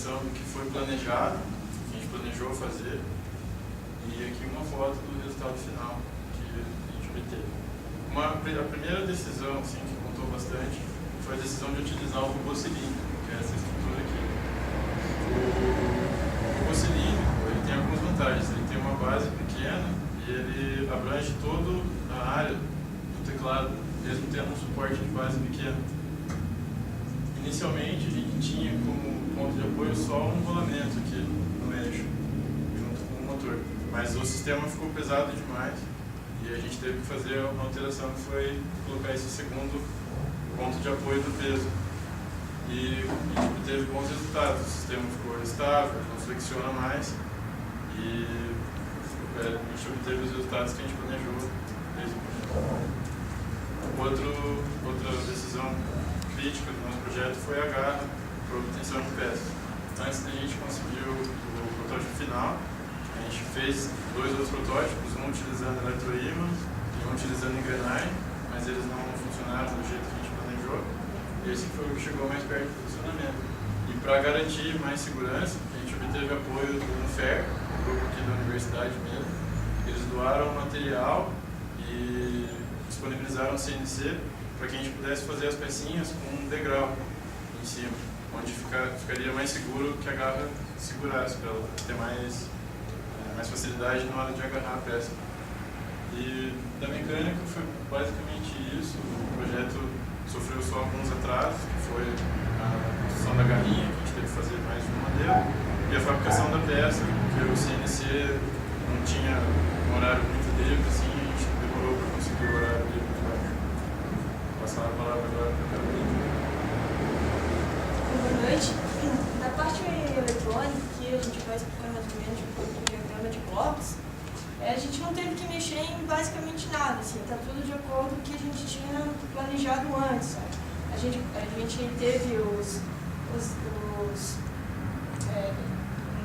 apresentação do que foi planejado, que a gente planejou fazer, e aqui uma foto do resultado final que a gente obteve. A primeira decisão assim, que contou bastante foi a decisão de utilizar o robô cilíndrico, que é essa estrutura aqui. O robô cilíndrico ele tem algumas vantagens. Ele tem uma base pequena e ele abrange toda a área do teclado, mesmo tendo um suporte de base pequeno. Inicialmente, a gente tinha como ponto de apoio só um rolamento aqui no eixo, junto com o motor. Mas o sistema ficou pesado demais e a gente teve que fazer uma alteração que foi colocar esse segundo ponto de apoio do peso. E a gente obteve bons resultados. O sistema ficou estável, não flexiona mais e a gente obteve os resultados que a gente planejou desde o começo. Outra decisão crítica do nosso projeto foi a garra para obtenção de peças. Antes da gente conseguir o protótipo final, a gente fez 2 outros protótipos, um utilizando eletroímã e um utilizando engrenagem, mas eles não funcionaram do jeito que a gente planejou. E esse foi o que chegou mais perto do funcionamento. E para garantir mais segurança, a gente obteve apoio do UNFER, um grupo aqui da universidade mesmo. Eles doaram material e disponibilizaram o CNC para que a gente pudesse fazer as pecinhas com um degrau em cima, onde ficaria mais seguro que a garra segurasse, para ela ter mais facilidade na hora de agarrar a peça. E da mecânica foi basicamente isso. O projeto sofreu só alguns atrasos, que foi a construção da garrinha, que a gente teve que fazer mais de um modelo, e a fabricação da peça, porque o CNC não tinha um horário muito livre, assim, a gente demorou para conseguir o horário livre. Vou passar a palavra agora para a Carolina. Boa noite. Na parte eletrônica, que a gente vai explicar mais ou menos um diagrama de blocos, a gente não teve que mexer em basicamente nada, assim, tá tudo de acordo com o que a gente tinha planejado antes, sabe? A gente teve o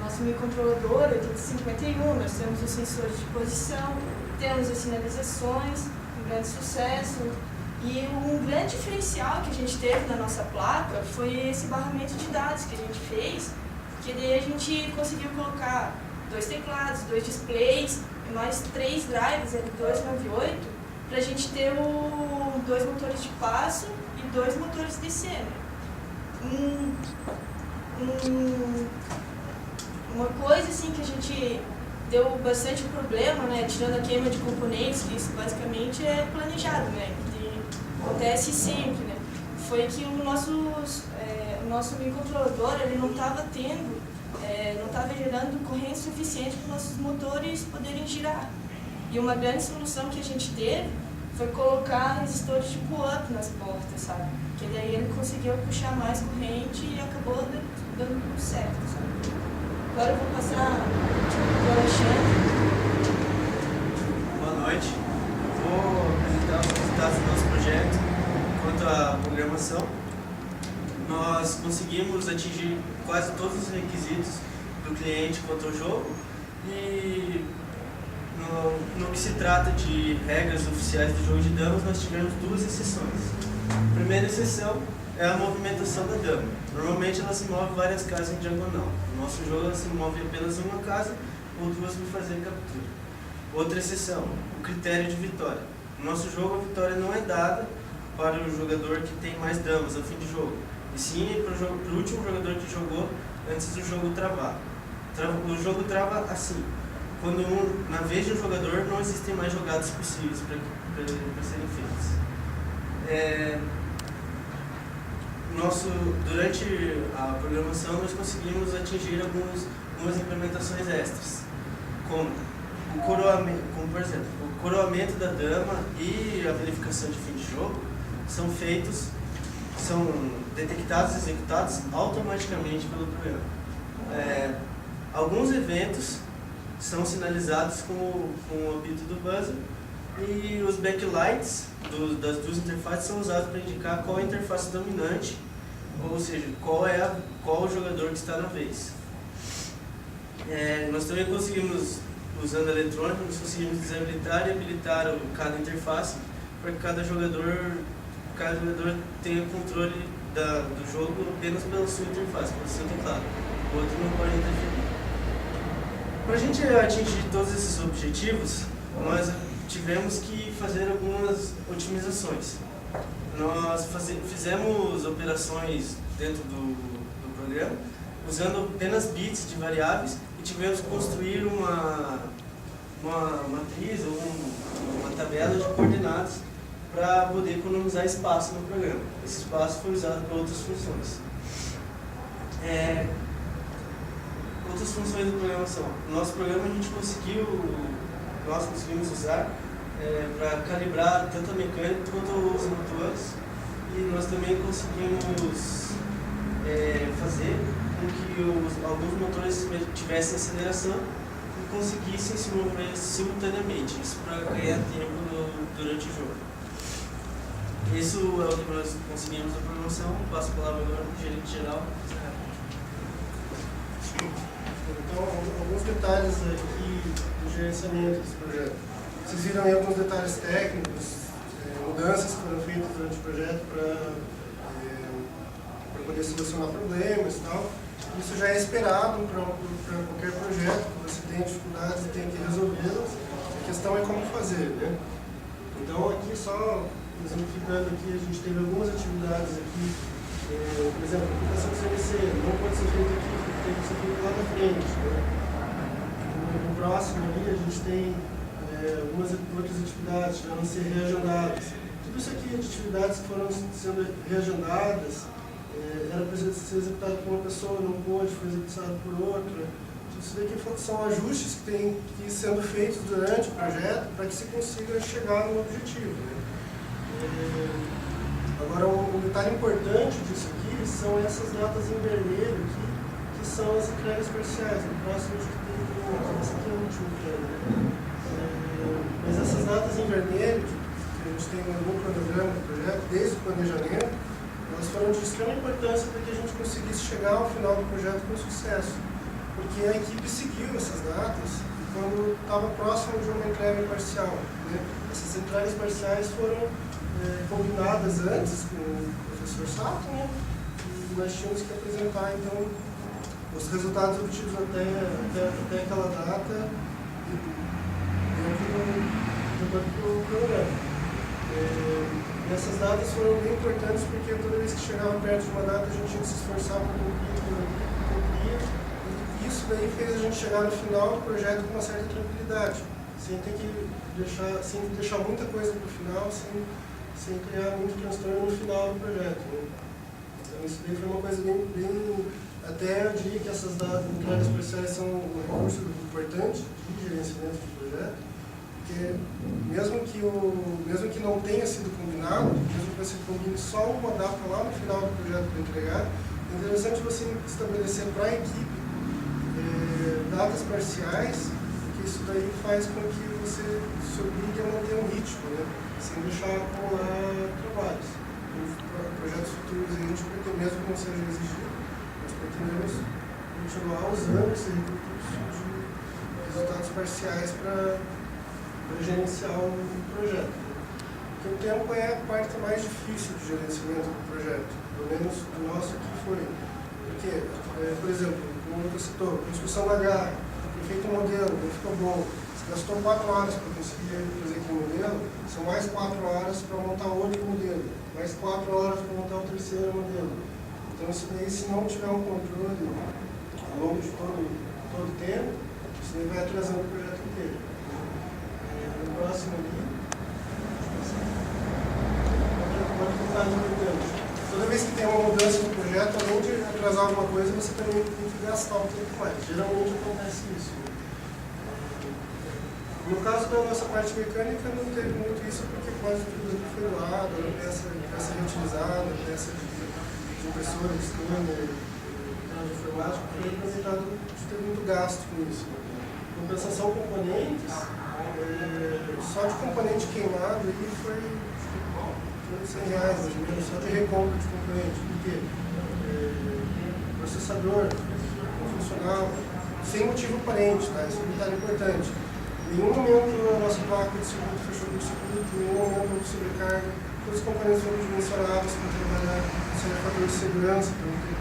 nosso microcontrolador 8051, nós temos os sensores de posição, temos as sinalizações, um grande sucesso, e um grande diferencial que a gente teve na nossa placa foi esse barramento de dados que a gente fez, que daí a gente conseguiu colocar 2 teclados, 2 displays, e mais 3 drives L298, para a gente ter 2 motores de passo e 2 motores DC. Uma coisa assim que a gente deu bastante problema, né, tirando a queima de componentes, que isso basicamente é planejado, né, que acontece sempre, né, foi que o nosso microcontrolador ele não estava gerando corrente suficiente para os nossos motores poderem girar. E uma grande solução que a gente teve foi colocar resistores de pull-up nas portas, sabe? Que daí ele conseguiu puxar mais corrente e acabou dando tudo certo, sabe? Agora eu vou passar para o Alexandre. Boa noite. Eu vou apresentar os resultados do nosso projeto quanto à programação. Nós conseguimos atingir quase todos os requisitos do cliente quanto ao jogo e no que se trata de regras oficiais do jogo de damas, nós tivemos 2 exceções. A primeira exceção é a movimentação da dama. Normalmente ela se move várias casas em diagonal. No nosso jogo ela se move apenas uma casa ou 2 para fazer captura. Outra exceção, o critério de vitória. No nosso jogo a vitória não é dada para o jogador que tem mais damas ao fim de jogo, e sim para o último jogador que jogou antes do jogo travar. O jogo trava assim: quando na vez de um jogador não existem mais jogadas possíveis para serem feitas. Durante a programação nós conseguimos atingir algumas implementações extras, como por exemplo, o coroamento da dama e a verificação de fim de jogo são detectados e executados automaticamente pelo programa. Alguns eventos são sinalizados com o apito do buzzer e os backlights das 2 interfaces são usados para indicar qual é a interface dominante, ou seja, qual o jogador que está na vez. Nós também conseguimos, usando a eletrônica, nós conseguimos desabilitar e habilitar cada interface para que cada jogador tenha controle do jogo apenas pela sua interface, pelo seu teclado. O outro não pode interferir. Para a gente atingir todos esses objetivos, nós tivemos que fazer algumas otimizações. Nós fizemos operações dentro do programa, usando apenas bits de variáveis, e tivemos que construir uma matriz ou uma tabela de coordenadas para poder economizar espaço no programa. Esse espaço foi usado para outras funções. Outras funções da programação. No nosso programa nós conseguimos usar para calibrar tanto a mecânica quanto os motores, e nós também conseguimos fazer com que alguns motores tivessem aceleração e conseguissem se mover simultaneamente, isso para ganhar tempo durante o jogo. Isso é o que nós conseguimos na programação. Passo a palavra agora para o gerente geral. Então, alguns detalhes aqui do gerenciamento desse projeto. Vocês viram aí alguns detalhes técnicos, mudanças que foram feitas durante o projeto para poder solucionar problemas e tal. Isso já é esperado para qualquer projeto, que você tem dificuldades e tem que resolvê-las. A questão é como fazer, né? Então, aqui só exemplificando aqui, a gente teve algumas atividades aqui, por exemplo, a aplicação do CNC não pode ser feita aqui, tem que ser feita lá na frente, né? No próximo ali a gente tem algumas outras atividades que vão ser reagendadas. Tudo isso aqui de atividades que foram sendo reagendadas, era para ser executado por uma pessoa, não pôde, foi executado por outra. Isso daqui são ajustes que têm que ir sendo feitos durante o projeto para que se consiga chegar no objetivo, né? Agora, um detalhe importante disso aqui são essas datas em vermelho aqui, que são as entregas parciais. No próximo a gente tem essa aqui é a última entrega, né? Mas essas datas em vermelho, que a gente tem no cronograma do projeto, desde o planejamento, elas foram de extrema importância para que a gente conseguisse chegar ao final do projeto com sucesso. Porque a equipe seguiu essas datas quando estava próximo de uma entrega parcial, né? Essas entregas parciais foram combinadas antes com o professor Sato, né? E nós tínhamos que apresentar então os resultados obtidos até aquela data dentro do programa. E essas datas foram bem importantes porque toda vez que chegava perto de uma data a gente tinha que se esforçar para cumprir. E isso daí fez a gente chegar no final do projeto com uma certa tranquilidade, sem deixar muita coisa para o final, sem criar muito transtorno no final do projeto, né? Então isso daí foi uma coisa bem até eu diria que essas entregas parciais são um recurso importante de gerenciamento de projeto, porque mesmo que não tenha sido combinado, mesmo que você combine só uma data lá no final do projeto para entregar, é interessante você estabelecer para a equipe datas parciais, porque isso daí faz com que você se obrigue a manter um ritmo, né? Sem deixar acumular trabalhos. Em projetos futuros a gente pretende, mesmo que não seja exigido, nós pretendemos continuar usando esse recurso de resultados parciais para gerenciar o projeto. Porque o tempo é a parte mais difícil de gerenciamento do projeto, pelo menos do nosso aqui foi. Porque, por exemplo, como você citou, construção da garra, foi feito um modelo, não ficou bom. Gastou 4 horas para conseguir fazer aquele modelo, são mais 4 horas para montar outro modelo, mais 4 horas para montar o terceiro modelo. Então, isso daí, se não tiver um controle ao longo de todo o tempo, isso daí vai atrasando o projeto inteiro. No próximo ali, pode voltar importante. Toda vez que tem uma mudança no projeto, além de atrasar alguma coisa, você também tem que gastar um tempo mais. Geralmente acontece isso. No caso da nossa parte mecânica, não teve muito isso, porque quase tudo foi doado, peça reutilizada, peça de impressora, de scanner, de informática, foi aproveitado de ter muito gasto com isso. Compensação componentes, só de componente queimado aí foi R$100, mais ou menos, só de recompra de componente. Por quê? Processador não funcionava, sem motivo aparente, tá? Isso é um detalhe importante. Em nenhum momento a nossa placa de circuito fechou o circuito, em nenhum momento houve sobrecarga, todos os componentes foram dimensionados para trabalhar sem fator de segurança, para não ter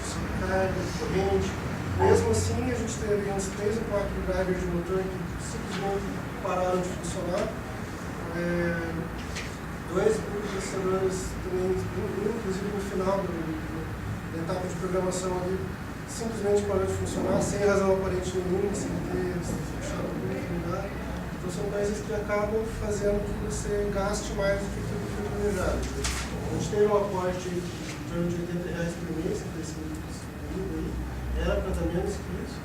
sobrecarga, corrente. Mesmo assim, a gente teve uns 3 ou 4 drivers de motor que simplesmente pararam de funcionar. 2 processadores também, inclusive no final da etapa de programação ali, simplesmente parou de funcionar, sem razão aparente nenhuma, sem ter fechado muito lugar. Então são coisas que acabam fazendo que você gaste mais do que tudo que foi planejado. A gente teve um aporte em torno de R$80 por mês, para esse período aí. Era para dar menos que isso,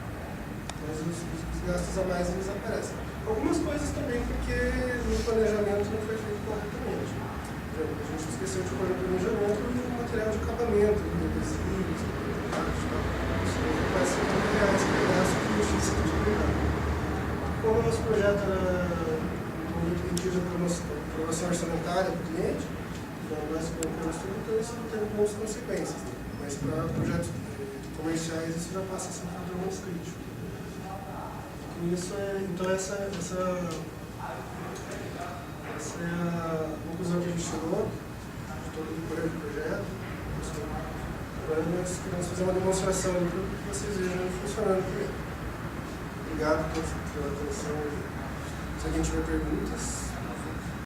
mas os gastos a mais eles aparecem. Algumas coisas também porque no planejamento não foi feito corretamente. Por exemplo, a gente esqueceu de pôr no planejamento o material de acabamento, adesivos, vai ser R$30 por gasto que a gente tem que cuidar. Como o nosso projeto era pedido a aprovação orçamentária do cliente, então nós colocamos tudo, então isso não tem algumas consequências. Né? Mas para projetos comerciais isso já passa a ser um fator mais crítico. Com isso, então essa é a conclusão que a gente chegou de todo o decorrer do projeto. Agora nós queremos fazer uma demonstração ali para que vocês vejam funcionando primeiro. Obrigado pela atenção. Se alguém tiver perguntas.